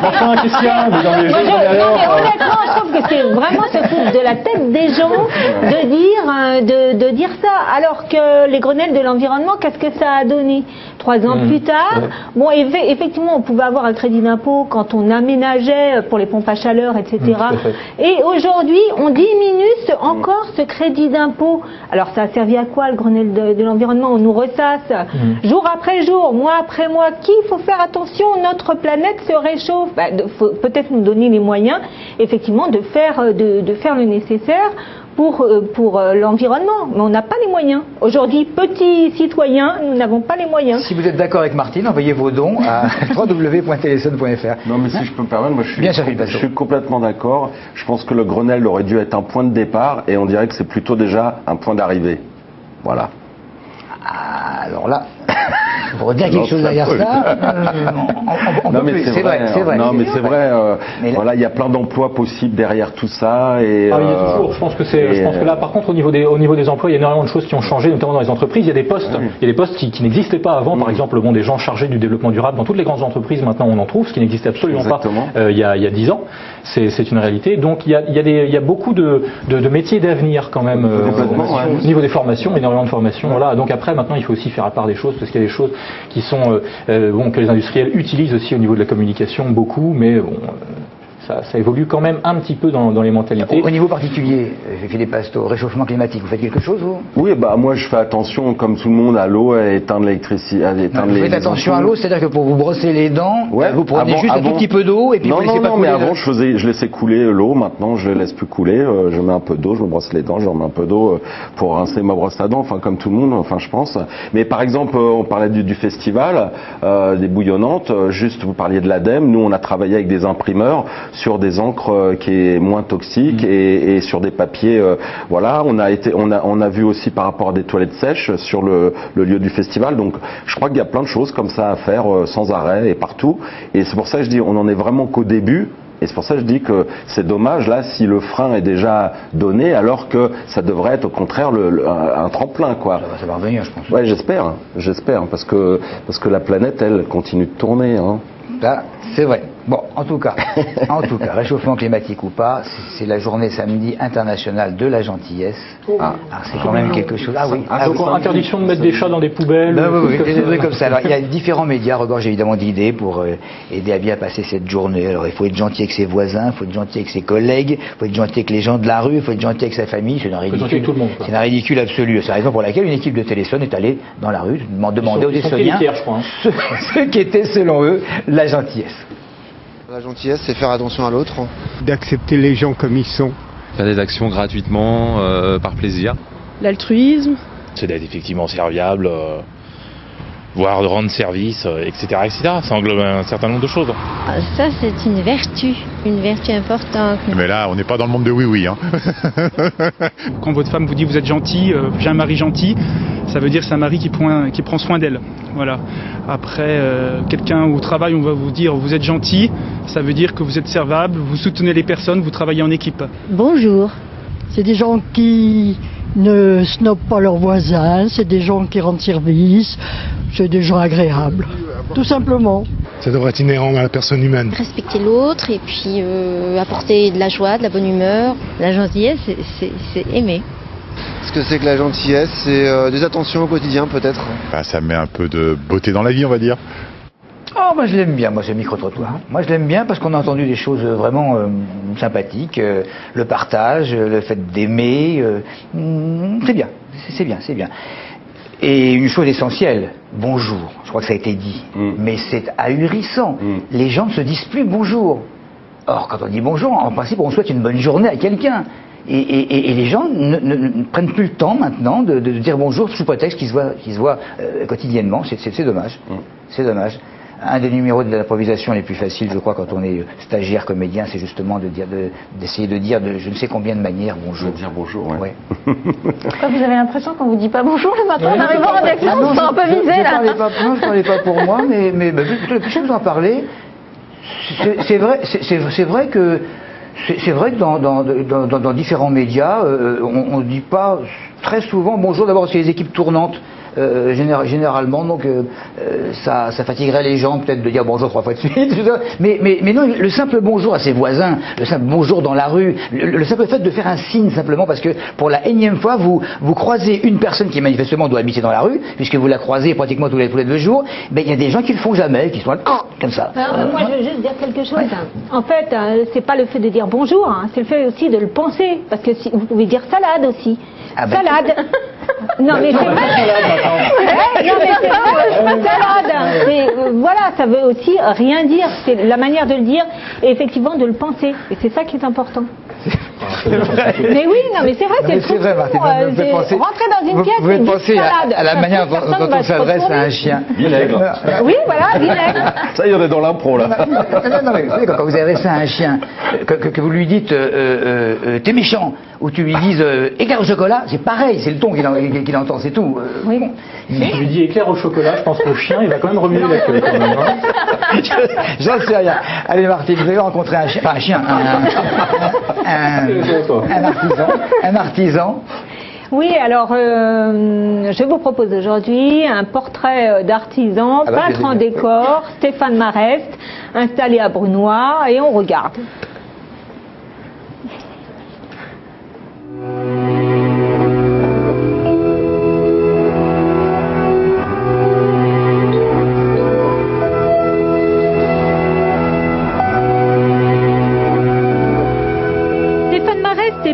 Enfin, qu'est-ce qu'il y a? Honnêtement, je trouve que c'est vraiment se foutre de la tête des gens de dire ça. Alors que les Grenelles de l'environnement, qu'est-ce que ça a donné 3 ans plus tard? Bon, effectivement, on pouvait avoir un crédit d'impôt quand on aménageait pour les pompes à chaleur, etc. Et aujourd'hui, on diminue encore ce crédit d'impôt. Alors, ça a servi à quoi le Grenelle de l'environnement? On nous ressasse jour après jour, mois après mois. Qu'il faut faire attention, notre planète se réchauffe. Faut peut-être nous donner les moyens, effectivement, de faire le nécessaire pour l'environnement. Mais on n'a pas les moyens. Aujourd'hui, petits citoyens, nous n'avons pas les moyens. Si vous êtes d'accord avec Martine, envoyez vos dons à www.téléson.fr. Non, mais si je peux me permettre, moi je suis complètement d'accord. Je pense que le Grenelle aurait dû être un point de départ et on dirait que c'est plutôt déjà un point d'arrivée. Voilà. Alors là, pour dire quelque chose derrière ça, non mais c'est vrai. Non mais c'est vrai. Voilà, il y a plein d'emplois possibles derrière tout ça et. Il y a toujours. Je pense que là, par contre, au niveau des emplois, il y a énormément de choses qui ont changé, notamment dans les entreprises. Il y a des postes, qui n'existaient pas avant. Par exemple, des gens chargés du développement durable dans toutes les grandes entreprises. Maintenant, on en trouve, ce qui n'existait absolument pas il y a 10 ans. C'est une réalité. Donc, il y a beaucoup de métiers d'avenir quand même au niveau des formations, énormément de formations. Voilà. Donc après, maintenant, il faut aussi faire à part des choses parce qu'il y a des choses qui sont que les industriels utilisent aussi au niveau de la communication beaucoup, mais bon, ça évolue quand même un petit peu dans les mentalités. Au niveau particulier, Philippe Pasto, réchauffement climatique, vous faites quelque chose vous? Oui, moi je fais attention, comme tout le monde, à l'eau, à éteindre l'électricité, Vous faites attention à l'eau, c'est-à-dire que pour vous brosser les dents, vous prenez juste un tout petit peu d'eau et puis vous laissez pas couler. Mais avant je laissais couler l'eau, maintenant je ne laisse plus couler, je mets un peu d'eau, je me brosse les dents, je remets un peu d'eau pour rincer ma brosse à dents, enfin comme tout le monde, je pense. Mais par exemple, on parlait du festival, des bouillonnantes, juste vous parliez de l'ADEME, nous on a travaillé avec des imprimeurs sur des encres qui est moins toxiques et sur des papiers, voilà, on a vu aussi par rapport à des toilettes sèches sur le lieu du festival, donc je crois qu'il y a plein de choses comme ça à faire sans arrêt et partout, et c'est pour ça que je dis on en est vraiment qu'au début. Et c'est pour ça que je dis que c'est dommage là si le frein est déjà donné alors que ça devrait être au contraire un tremplin quoi. Ça va revenir je pense. Ouais, j'espère parce que la planète elle continue de tourner hein. Là, c'est vrai. Bon, en tout cas, réchauffement climatique ou pas, c'est la journée samedi internationale de la gentillesse. C'est quand même quelque chose. Interdiction de mettre des chats dans des poubelles. Des trucs comme ça. Alors, il y a différents médias regorgent évidemment d'idées pour aider à bien passer cette journée. Alors, il faut être gentil avec ses voisins, il faut être gentil avec ses collègues, il faut être gentil avec les gens de la rue, il faut être gentil avec sa famille. C'est un ridicule. C'est un ridicule absolu. C'est la raison pour laquelle une équipe de Téléson est allée dans la rue demander aux Essoniens ce qu'était selon eux la gentillesse. La gentillesse, c'est faire attention à l'autre. D'accepter les gens comme ils sont. Faire des actions gratuitement, par plaisir. L'altruisme. C'est d'être effectivement serviable, voire de rendre service, etc., etc. Ça englobe un certain nombre de choses. Ça, c'est une vertu importante. Mais là, on n'est pas dans le monde de oui-oui. Hein. Quand votre femme vous dit vous êtes gentil, j'ai un mari gentil, Ça veut dire que c'est un mari qui prend soin d'elle. Voilà. Après, quelqu'un au travail, on va vous dire vous êtes gentil, ça veut dire que vous êtes servable, vous soutenez les personnes, vous travaillez en équipe. Bonjour. C'est des gens qui ne snobent pas leurs voisins, c'est des gens qui rendent service, c'est des gens agréables, tout simplement. Ça devrait être inhérent à la personne humaine. Respecter l'autre et puis apporter de la joie, de la bonne humeur. La gentillesse, c'est aimer. Ce que c'est que la gentillesse, c'est des attentions au quotidien peut-être. Bah, ça met un peu de beauté dans la vie, on va dire. Oh, moi je l'aime bien, moi ce micro-trottoir. Moi je l'aime bien parce qu'on a entendu des choses vraiment sympathiques, le partage, le fait d'aimer, c'est bien, c'est bien. Et une chose essentielle, bonjour, je crois que ça a été dit, mais c'est ahurissant. Les gens ne se disent plus bonjour. Or, quand on dit bonjour, en principe, on souhaite une bonne journée à quelqu'un. Et les gens ne prennent plus le temps maintenant de dire bonjour sous prétexte qu'ils se voient quotidiennement. C'est dommage. C'est dommage. Un des numéros de l'improvisation les plus faciles, je crois, quand on est stagiaire comédien, c'est justement d'essayer de dire de je ne sais combien de manières bonjour. De dire bonjour, ouais. Vous avez l'impression qu'on vous dit pas bonjour le matin, on arrive en rédaction, on se sent un peu visé là. Je parlais pas pour moi, mais plus je vous en parler, c'est vrai que dans différents médias, on ne dit pas très souvent bonjour. D'abord, c'est les équipes tournantes. Généralement, donc ça fatiguerait les gens peut-être de dire bonjour 3 fois de suite. Mais non, le simple bonjour à ses voisins, le simple bonjour dans la rue, le simple fait de faire un signe simplement parce que pour la énième fois vous croisez une personne qui manifestement doit habiter dans la rue, puisque vous la croisez pratiquement tous les 2 jours. Ben il y a des gens qui le font jamais, qui sont là, comme ça. Moi je veux juste dire quelque chose. En fait, c'est pas le fait de dire bonjour, c'est le fait aussi de le penser, parce que vous pouvez dire salade aussi. Salade. Non mais c'est vrai. Non mais c'est vrai. Salade. Voilà, ça veut aussi rien dire. C'est la manière de le dire et effectivement de le penser. Et c'est ça qui est important. Mais oui, non mais c'est vrai, c'est vrai, Martine. Rentrer dans une pièce, vous pouvez penser à la manière dont on s'adresse à un chien. Vinaigre. Oui, voilà, vinaigre. Ça y est, on est dans l'impro là. Non, mais vous savez, quand vous adressez à un chien, que vous lui dites t'es méchant, ou tu lui dises éclair au chocolat, c'est pareil, c'est le ton qu'il entend, c'est tout. Oui. Si je lui dis éclair au chocolat, je pense qu'au chien, il va quand même remuer la queue. J'en sais rien. Allez Martine, vous avez rencontré un chien, enfin un chien, un artisan. Oui, alors je vous propose aujourd'hui un portrait d'artisan, peintre en décor, Stéphane Marest, installé à Brunoy, et on regarde.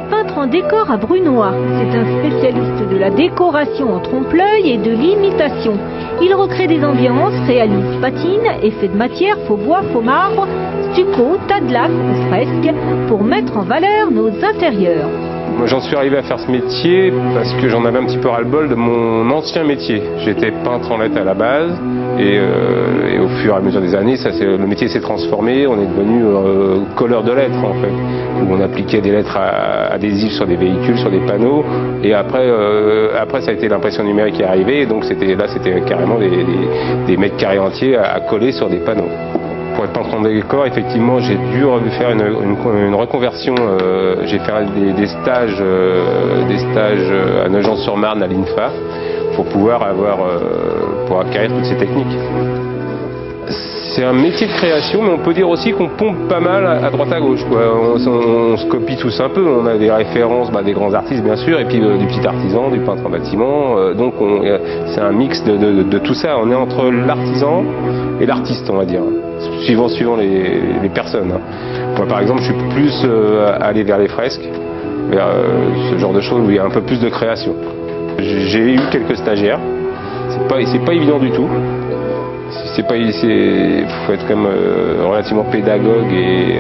Peintre en décor à Brunoy. C'est un spécialiste de la décoration en trompe-l'œil et de l'imitation. Il recrée des ambiances, réalise patines, effets de matière, faux bois, faux marbre, stucco, tas de laque ou fresques pour mettre en valeur nos intérieurs. Moi, j'en suis arrivé à faire ce métier parce que j'en avais un petit peu ras-le-bol de mon ancien métier. J'étais peintre en lettres à la base et au fur et à mesure des années, le métier s'est transformé. On est devenu colleur de lettres en fait, où on appliquait des lettres adhésives sur des véhicules, sur des panneaux. Et après ça a été l'impression numérique qui est arrivée. Et donc c'était carrément des mètres carrés entiers à coller sur des panneaux. Pour être peintre en décor, effectivement, j'ai dû faire une reconversion. J'ai fait des stages à Nogent-sur-Marne à l'INFA pour pouvoir acquérir toutes ces techniques. C'est un métier de création, mais on peut dire aussi qu'on pompe pas mal à droite à gauche, quoi. On se copie tous un peu, on a des références, des grands artistes bien sûr, et puis du petit artisan, du peintre en bâtiment. Donc c'est un mix de tout ça. On est entre l'artisan et l'artiste, on va dire, suivant les personnes. Moi, par exemple, je suis plus allé vers les fresques, vers ce genre de choses où il y a un peu plus de création. J'ai eu quelques stagiaires, c'est pas évident du tout. Il faut être quand même relativement pédagogue et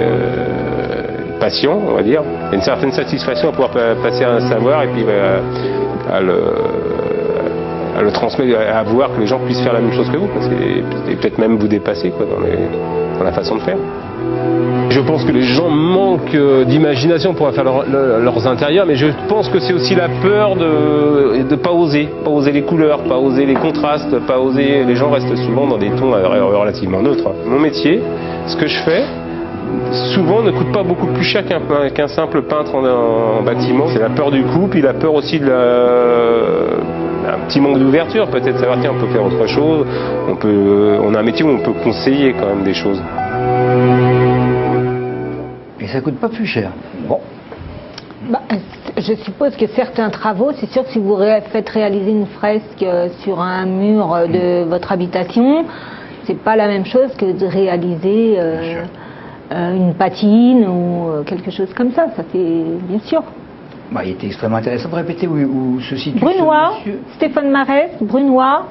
patient, on va dire. Il y a une certaine satisfaction à pouvoir passer un savoir et puis à le transmettre, à voir que les gens puissent faire la même chose que vous, et peut-être même vous dépasser dans la façon de faire. Je pense que les gens manquent d'imagination pour faire leurs intérieurs, mais je pense que c'est aussi la peur de pas oser les couleurs, pas oser les contrastes, pas oser. Les gens restent souvent dans des tons relativement neutres. Mon métier, ce que je fais, souvent ne coûte pas beaucoup plus cher qu'un simple peintre en bâtiment. C'est la peur du coût, puis la peur aussi de un petit manque d'ouverture, peut-être savoir tiens, on peut faire autre chose, on a un métier où on peut conseiller quand même des choses. Et ça coûte pas plus cher. Bon. Bah, je suppose que certains travaux, c'est sûr que si vous faites réaliser une fresque sur un mur de votre habitation, c'est pas la même chose que de réaliser une patine ou quelque chose comme ça. Ça fait bien sûr. Bah, il était extrêmement intéressant de répéter où se situe Brunois, ce monsieur. Stéphane Marès, Brunois,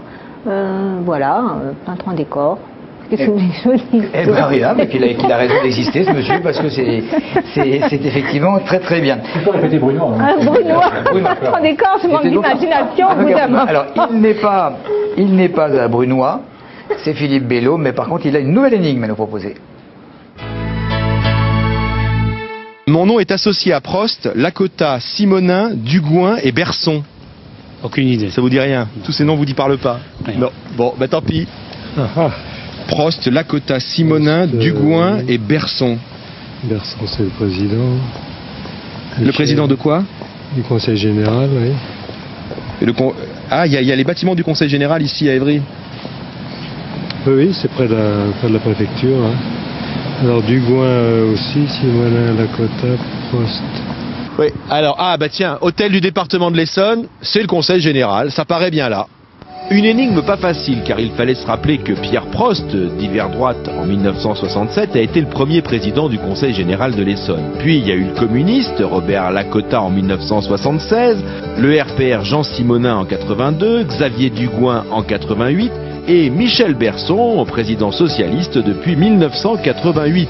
voilà, peintre en décor. Qu'est-ce que vous voulez que je dise? Eh ben rien, mais qu'il a raison d'exister ce monsieur, parce que c'est effectivement très très bien. Tu peux répéter Brunois. Brunois, peintre en décor, je manque d'imagination au bout d'un moment. Alors, il n'est pas à Brunois, c'est Philippe Bello, mais par contre il a une nouvelle énigme à nous proposer. Mon nom est associé à Prost, Lakota, Simonin, Dugouin et Berson. Aucune idée. Ça vous dit rien? Tous ces noms vous y parlent pas? Rien. Non. Bon, bah tant pis. Prost, Lakota, Simonin, Dugouin et Berson. Berson, c'est le président. Le président de quoi? Du Conseil Général, oui. Et Ah, il y a les bâtiments du Conseil Général ici à Évry. Oui, c'est près de la préfecture. Hein. Alors Dugouin aussi, Simonin, Lakota, Prost. Oui, alors, bah tiens, hôtel du département de l'Essonne, c'est le Conseil Général, ça paraît bien là. Une énigme pas facile, car il fallait se rappeler que Pierre Prost, d'hiver droite en 1967, a été le premier président du Conseil Général de l'Essonne. Puis il y a eu le communiste, Robert Lakota en 1976, le RPR Jean Simonin en 82, Xavier Dugouin en 88, et Michel Berson, président socialiste depuis 1988.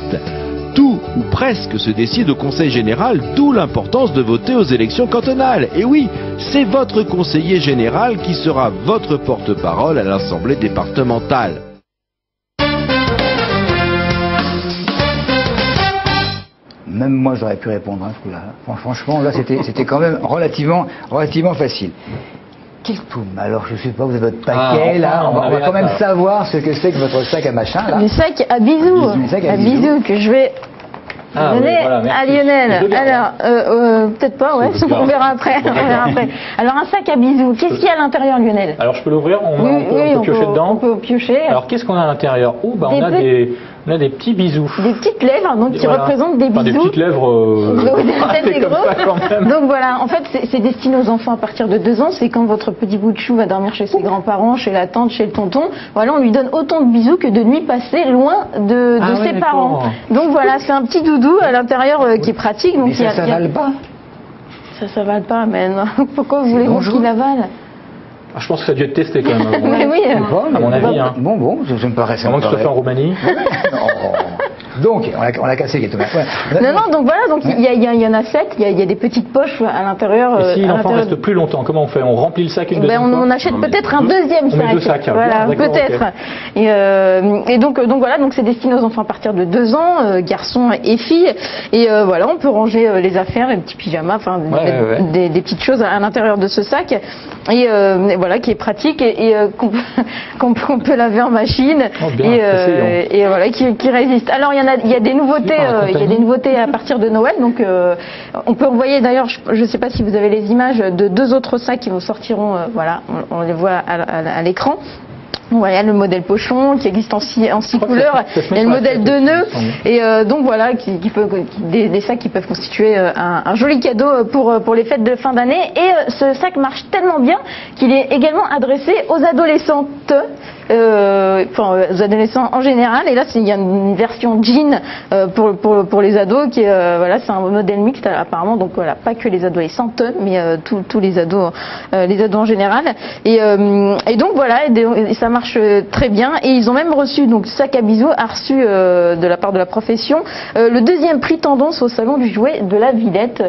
Tout, ou presque, se décide au Conseil Général, d'où l'importance de voter aux élections cantonales. Et oui, c'est votre conseiller général qui sera votre porte-parole à l'Assemblée départementale. Même moi j'aurais pu répondre à ce coup-là. Franchement, là c'était quand même relativement facile. Quel toum? Alors je sais pas, vous avez votre paquet là, on va quand même savoir ce que c'est que votre sac à machin là. Le sac à bisous, que je vais donner à Lionel. Alors peut-être pas, ouais, on verra après. Alors un sac à bisous, qu'est-ce qu'il y a à l'intérieur, Lionel? Alors je peux l'ouvrir, on peut piocher dedans. On peut piocher. Alors qu'est-ce qu'on a à l'intérieur? Oh, bah, on a des petits bisous. Des petites lèvres, donc qui représentent des bisous. Des petites lèvres. C'est comme ça quand même. Donc voilà, en fait, c'est destiné aux enfants à partir de 2 ans. C'est quand votre petit bout de chou va dormir chez ses grands-parents, chez la tante, chez le tonton. Voilà, on lui donne autant de bisous que de nuit passée loin de ses parents. Donc voilà, c'est un petit doudou à l'intérieur qui est pratique. Donc mais ça s'avale pas. Ça s'avale pas, mais non. Pourquoi vous voulez qu'il avale? Je pense que ça a dû être testé quand même. Mais oui, à mon avis. Hein. Bon, ça me paraît. À moins que ce soit fait en Roumanie. Donc, on l'a cassé les tomates. Ouais. Non, donc voilà, donc il y en a 7, il y a des petites poches à l'intérieur. Et si l'enfant reste plus longtemps, comment on fait? On remplit le sac une deuxième fois? On achète peut-être un deuxième sac. On met 2 sacs. Voilà, peut-être. Okay. Et donc voilà, donc c'est destiné aux enfants à partir de 2 ans, garçons et filles. Et voilà, on peut ranger les affaires, les petits pyjamas, enfin des petites choses à l'intérieur de ce sac. Et voilà, qui est pratique et qu'on peut laver en machine et voilà, qui résiste. Alors il y a des nouveautés, à partir de Noël. Donc on peut envoyer, d'ailleurs, je ne sais pas si vous avez les images de 2 autres sacs qui sortiront. Voilà, on les voit à l'écran. Voilà, le modèle pochon qui existe en 6 couleurs, il y a le modèle de nœud et donc voilà des sacs qui peuvent constituer un joli cadeau pour les fêtes de fin d'année. Et ce sac marche tellement bien qu'il est également adressé aux adolescentes, aux adolescents en général. Et là il y a une version jean pour les ados qui voilà, c'est un modèle mixte apparemment, donc voilà, pas que les adolescentes mais tous les ados en général. Et donc voilà, et ça marche très bien. Et ils ont même reçu, donc Sac à bisous a reçu de la part de la profession le 2e prix tendance au salon du jouet de la Villette.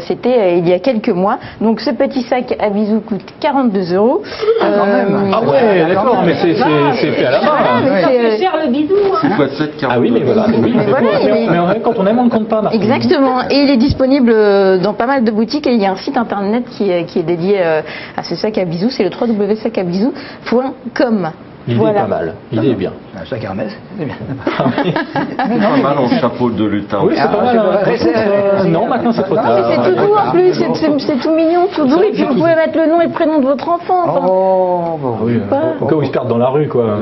C'était il y a quelques mois. Donc ce petit sac à bisous coûte 42 €. Ah ouais, d'accord, mais c'est c'est fait à la main. Ça fait cher le bisou. Ah oui, mais voilà. Mais quand on aime, on ne compte pas. Martine. Exactement. Et il est disponible dans pas mal de boutiques et il y a un site internet qui est dédié à ce sac à bisous. C'est le www.sacabisous.com. L'idée est pas mal. L'idée est bien. Un sac Hermès, c'est bien. Pas mal en chapeau de lutin. Oui, c'est pas mal. Non, maintenant c'est trop tard. C'est tout doux en plus, c'est tout mignon, tout doux. Et puis vous pouvez mettre le nom et le prénom de votre enfant. Oh, bon, oui. Au cas où ils se perdent dans la rue, quoi.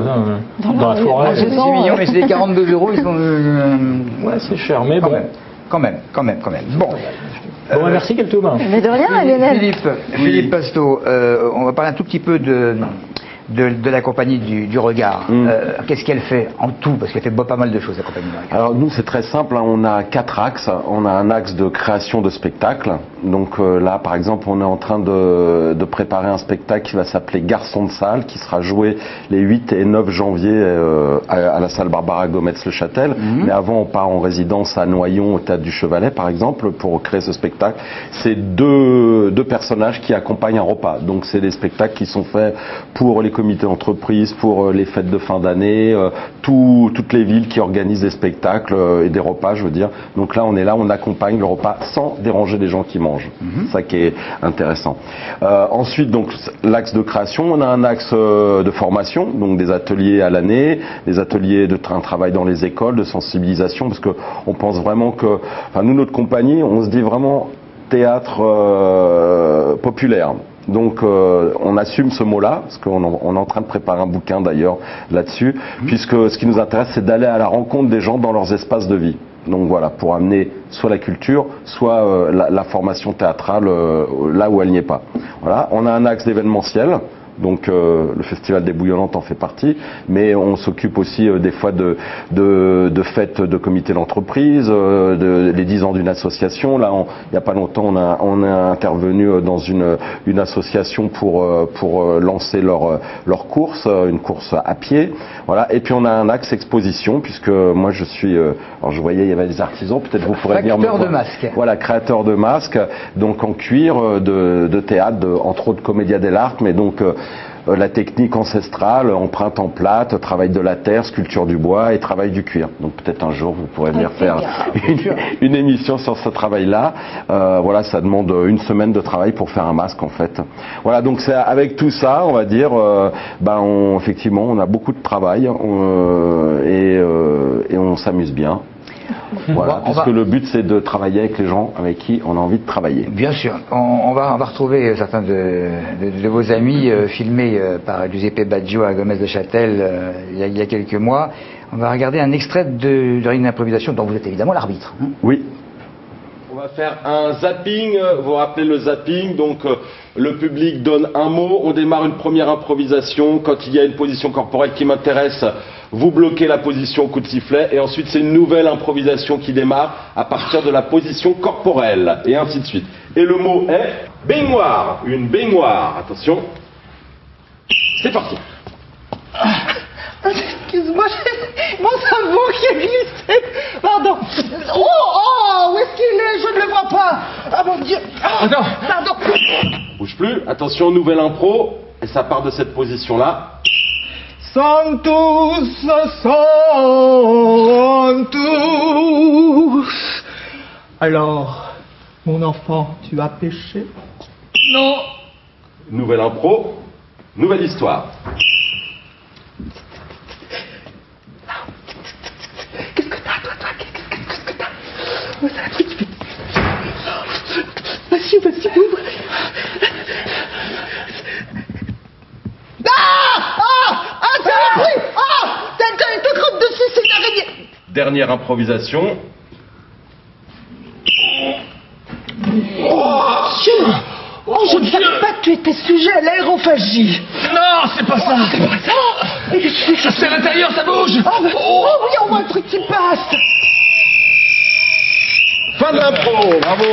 Dans la forêt. C'est mignon, mais c'est 42 €. Ils sont. Ouais, c'est cher, mais bon. Quand même. Bon. Bon, merci Keltoum. Mais de rien, Lionel. Philippe Pasto, on va parler un tout petit peu de la compagnie du regard. Qu'est-ce qu'elle fait en tout? Parce qu'elle fait pas mal de choses, la compagnie du regard. Alors nous, c'est très simple, hein. On a 4 axes. On a un axe de création de spectacles. Donc là, par exemple, on est en train de préparer un spectacle qui va s'appeler Garçon de salle, qui sera joué les 8 et 9 janvier à la salle Barbara Gometz-le-Châtel. Mais avant, on part en résidence à Noyon, au Théâtre du Chevalet, par exemple, pour créer ce spectacle. C'est deux personnages qui accompagnent un repas. Donc c'est des spectacles qui sont faits pour les comités d'entreprise, pour les fêtes de fin d'année, toutes les villes qui organisent des spectacles et des repas, je veux dire. Donc là, on accompagne le repas sans déranger les gens qui mangent. C'est ça qui est intéressant. Ensuite, donc l'axe de création, on a un axe de formation, donc des ateliers à l'année, des ateliers de travail dans les écoles, de sensibilisation, parce que on pense vraiment que, nous, notre compagnie, on se dit vraiment théâtre populaire. Donc on assume ce mot-là, parce qu'on est en train de préparer un bouquin d'ailleurs là-dessus, puisque ce qui nous intéresse, c'est d'aller à la rencontre des gens dans leurs espaces de vie. Donc voilà, pour amener soit la culture, soit la formation théâtrale là où elle n'y est pas. Voilà, on a un axe d'événementiel. Donc le Festival des Bouillonnantes en fait partie, mais on s'occupe aussi des fois de fêtes de comités d'entreprise, les 10 ans d'une association. Là, il n'y a pas longtemps, on a intervenu dans une association pour lancer leur course, une course à pied. Voilà. Et puis on a un axe exposition, puisque moi je suis, alors je voyais il y avait des artisans, peut-être vous pourrez venir me voir. Créateur de masques. Voilà, créateur de masques, donc en cuir, de théâtre, entre autres Commedia dell'arte, mais donc la technique ancestrale, empreinte en plate, travail de la terre, sculpture du bois et travail du cuir. Donc peut-être un jour vous pourrez venir faire une émission sur ce travail-là. Voilà, ça demande une semaine de travail pour faire un masque en fait. Voilà, donc c'est avec tout ça, on va dire, effectivement, on a beaucoup de travail et on s'amuse bien. Voilà, puisque le but c'est de travailler avec les gens avec qui on a envie de travailler. Bien sûr, on va retrouver certains de vos amis filmés par Giuseppe Baggio à Gometz-le-Châtel il y a quelques mois. On va regarder un extrait de Réunion d'improvisation dont vous êtes évidemment l'arbitre. Oui. On va faire un zapping, vous vous rappelez le zapping, donc le public donne un mot, on démarre une première improvisation, quand il y a une position corporelle qui m'intéresse, vous bloquez la position coup de sifflet, et ensuite c'est une nouvelle improvisation qui démarre à partir de la position corporelle, et ainsi de suite. Et le mot est baignoire, une baignoire, attention, c'est parti. Excuse-moi, mon cerveau qui a glissé. Pardon. Oh, où est-ce qu'il est? Je ne le vois pas. Ah mon Dieu. Attends. Pardon. Bouge plus. Attention, nouvelle impro. Et ça part de cette position-là. Sanctus, Sanctus. Alors, mon enfant, tu as péché? Non. Nouvelle impro. Nouvelle histoire. Qu'est-ce que t'as, toi? Qu'est-ce que t'as? Oh, ça va tout de suite. Vas-y, ouvre. T'as pris! T'as te crotte dessus, c'est une araignée! Dernière improvisation. Oh, je ne savais pas que tu étais sujet à l'aérophagie. Non, c'est pas ça. C'est pas ça. C'est à l'intérieur, ça bouge. Oh oui, au moins un truc qui passe. Fin de l'impro. Bravo.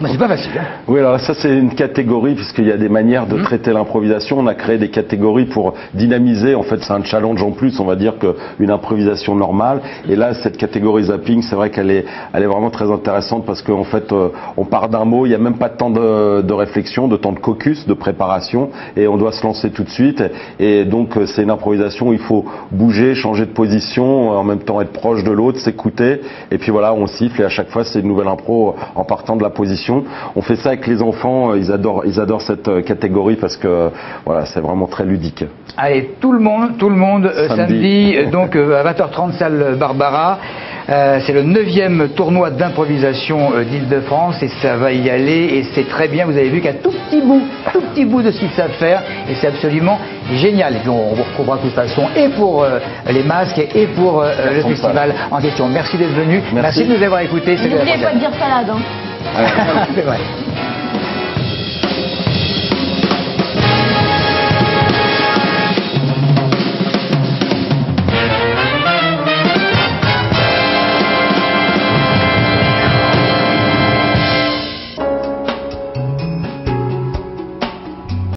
C'est pas facile. Hein. Oui, alors ça c'est une catégorie, puisqu'il y a des manières de traiter l'improvisation. On a créé des catégories pour dynamiser. En fait, c'est un challenge en plus, on va dire, qu'une improvisation normale. Et là, cette catégorie zapping, c'est vrai qu'elle est vraiment très intéressante parce qu'en fait, on part d'un mot, il n'y a même pas de temps de réflexion, de temps de caucus, de préparation, et on doit se lancer tout de suite. Et donc, c'est une improvisation où il faut bouger, changer de position, en même temps être proche de l'autre, s'écouter. Et puis voilà, on siffle et à chaque fois, c'est une nouvelle impro en partant de la position. On fait ça avec les enfants, ils adorent cette catégorie parce que voilà, c'est vraiment très ludique. Allez, tout le monde samedi donc à 20h30 salle Barbara. C'est le 9e tournoi d'improvisation d'Île-de-France et ça va y aller et c'est très bien. Vous avez vu qu'un tout petit bout de ce qu'ils savent faire et c'est absolument génial. Et puis on vous retrouvera de toute façon et pour les masques et pour le festival en question. Merci d'être venu. Merci de nous avoir écoutés. N'oubliez pas de dire salade. Hein. C'est vrai.